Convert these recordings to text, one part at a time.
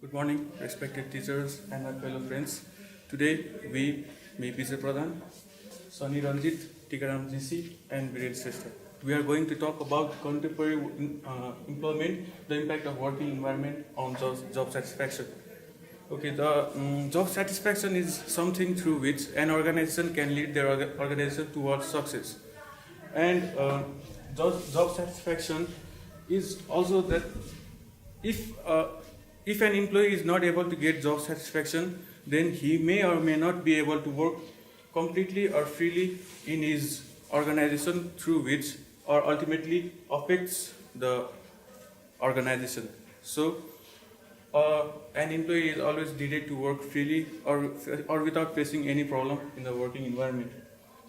Good morning, respected teachers and my fellow friends. Today, we, me Vijay Pradhan, Sunny Ranjit, Tikaram GC, and Viren Shrestha. We are going to talk about contemporary employment, the impact of working environment on job satisfaction. Okay, the job satisfaction is something through which an organization can lead their organization towards success. And job satisfaction is also that if if an employee is not able to get job satisfaction, then he may or may not be able to work completely or freely in his organization, through which or ultimately affects the organization. So an employee is always needed to work freely or without facing any problem in the working environment.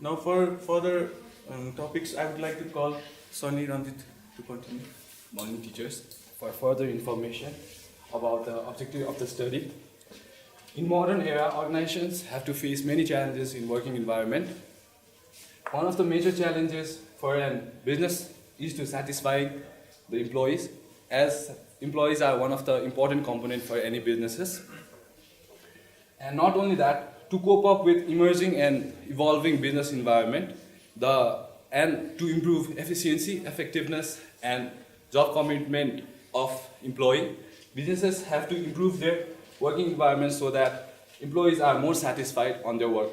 Now for further topics, I would like to call Sunny Ranjit to continue. Morning teachers. For further information about the objective of the study. In modern era, organizations have to face many challenges in working environment. One of the major challenges for a business is to satisfy the employees, as employees are one of the important components for any businesses. And not only that, to cope up with emerging and evolving business environment, and to improve efficiency, effectiveness, and job commitment of employee, businesses have to improve their working environment so that employees are more satisfied on their work.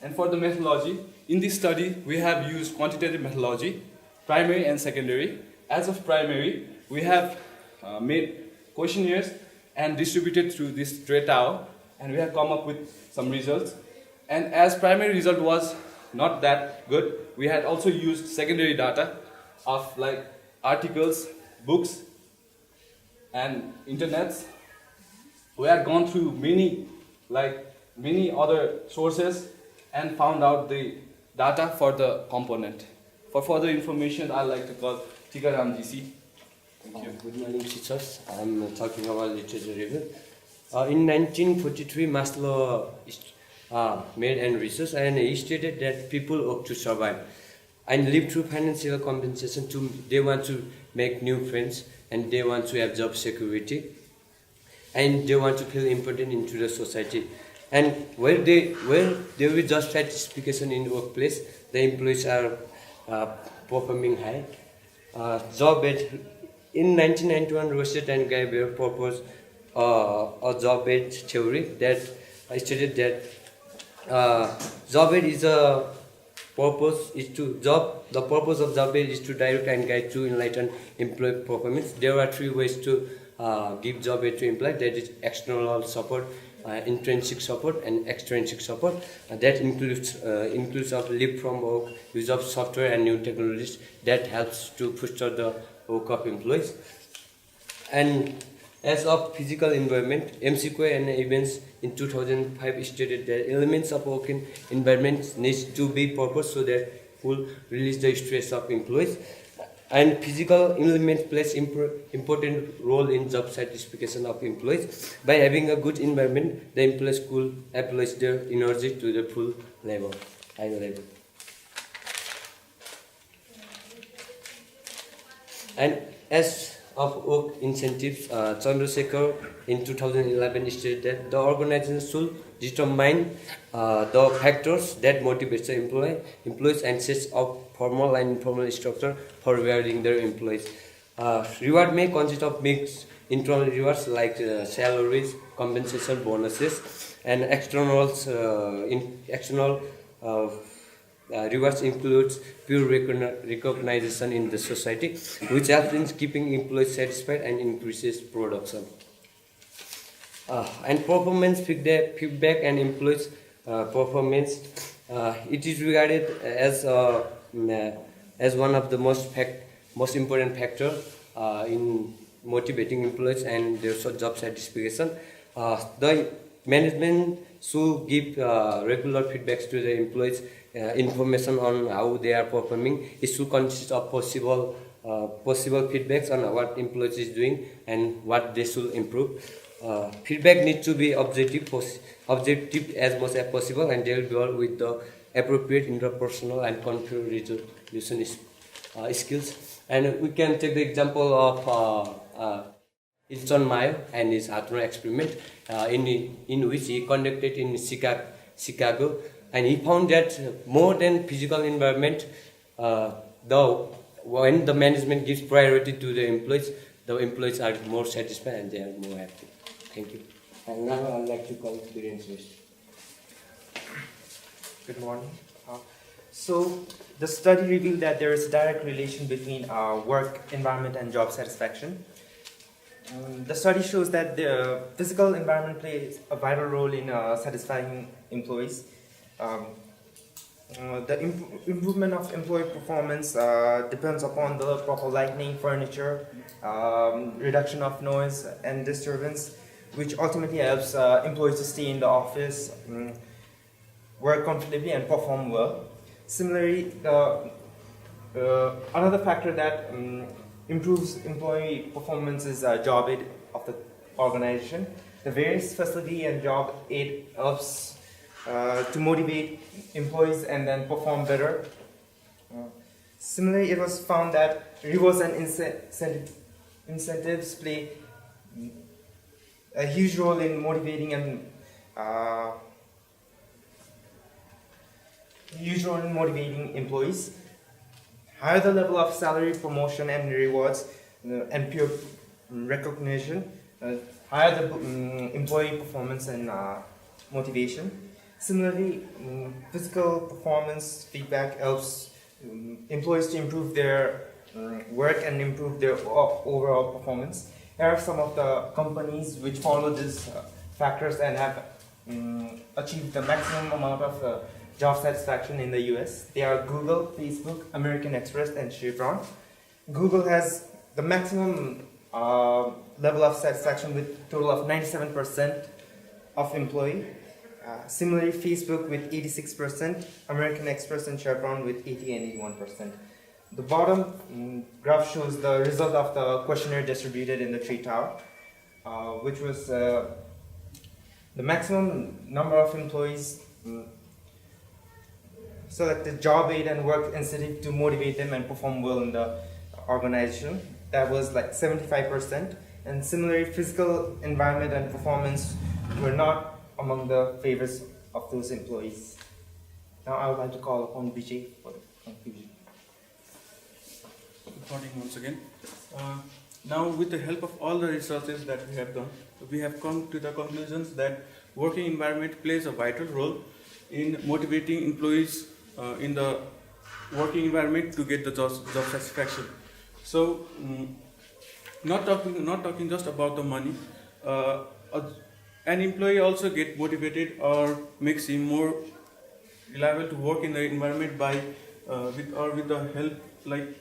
And for the methodology, in this study, we have used quantitative methodology, primary and secondary. As of primary, we have made questionnaires and distributed through this tray tower, and we have come up with some results. And as primary result was not that good, we had also used secondary data of like articles, books, and internets. We had gone through many other sources and found out the data for the component. For further information, I'd like to call Tikaram GC. Thank you. Good morning, teachers. I'm talking about literature review. In 1943, Maslow made an research, and he stated that people ought to survive and live through financial compensation. They want to make new friends, and they want to have job security, and they want to feel important into the society. And where there is job satisfaction in workplace, the employees are performing high. In 1991, Rosset and Guy proposed a job aid theory that stated that job aid is the purpose of job aid is to direct and guide to enlighten employee performance. There are three ways to give job aid to employee. That is external support, intrinsic support, and extrinsic support. That includes of leave from work, use of software and new technologies that helps to foster the work of employees. And as of physical environment, EICBE and events in 2005 stated that elements of working environment needs to be purpose so that will release the stress of employees. And physical elements plays important role in job satisfaction of employees. By having a good environment, the employees could apply their energy to the full level, high level. And as of work incentives, Chandrasekhar in 2011 stated that the organization should determine the factors that motivate the employees and sets up formal and informal structure for rewarding their employees. Reward may consist of mixed internal rewards like salaries, compensation, bonuses, and external rewards includes pure recognition in the society, which helps in keeping employees satisfied and increases production. And performance feedback and employees' performance, it is regarded as one of the most important factor in motivating employees and their job satisfaction. The management should give regular feedbacks to the employees, information on how they are performing. It should consist of possible feedbacks on what employees is doing and what they should improve. Feedback needs to be objective as much as possible, and deal well with the appropriate interpersonal and conflict resolution skills. And we can take the example of It's John Mayo and his Hatner experiment in which he conducted in Chicago, and he found that more than physical environment, when the management gives priority to the employees are more satisfied and they are more happy. Thank you. And now I'd like to call Biren Shrestha. Good morning. So the study revealed that there is a direct relation between work environment and job satisfaction. The study shows that the physical environment plays a vital role in satisfying employees. The improvement of employee performance depends upon the proper lighting, furniture, reduction of noise and disturbance, which ultimately helps employees to stay in the office, work comfortably and perform well. Similarly, another factor that improves employee performance is job aid of the organization. The various facility and job aid helps to motivate employees and then perform better. Similarly, it was found that rewards and incentives play a huge role in motivating employees. Higher the level of salary, promotion, and rewards, and peer recognition, higher the employee performance and motivation. Similarly, physical performance feedback helps employees to improve their work and improve their overall performance. Here are some of the companies which follow these factors and have achieved the maximum amount of job satisfaction in the US. They are Google, Facebook, American Express, and Chevron. Google has the maximum level of satisfaction with a total of 97% of employee. Similarly, Facebook with 86%, American Express and Chevron with 80 and 81%. The bottom graph shows the result of the questionnaire distributed in the tree tower, which was the maximum number of employees selected job aid and work incentive to motivate them and perform well in the organization. That was like 75%. And similarly, physical environment and performance were not among the favorites of those employees. Now I would like to call upon Vijay for the conclusion. Good morning once again. Now, with the help of all the researches that we have done, we have come to the conclusions that working environment plays a vital role in motivating employees in the working environment to get the job satisfaction. So, not talking just about the money. An employee also get motivated or makes him more reliable to work in the environment by with the help like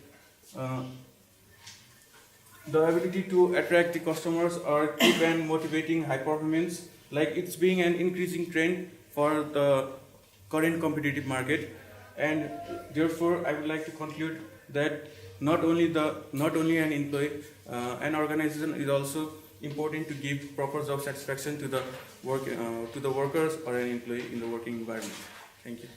the ability to attract the customers or keep and motivating high performance, like it's being an increasing trend for the current competitive market. And therefore I would like to conclude that not only an employee, an organization is also important to give proper job satisfaction to the workers or an employee in the working environment. Thank you.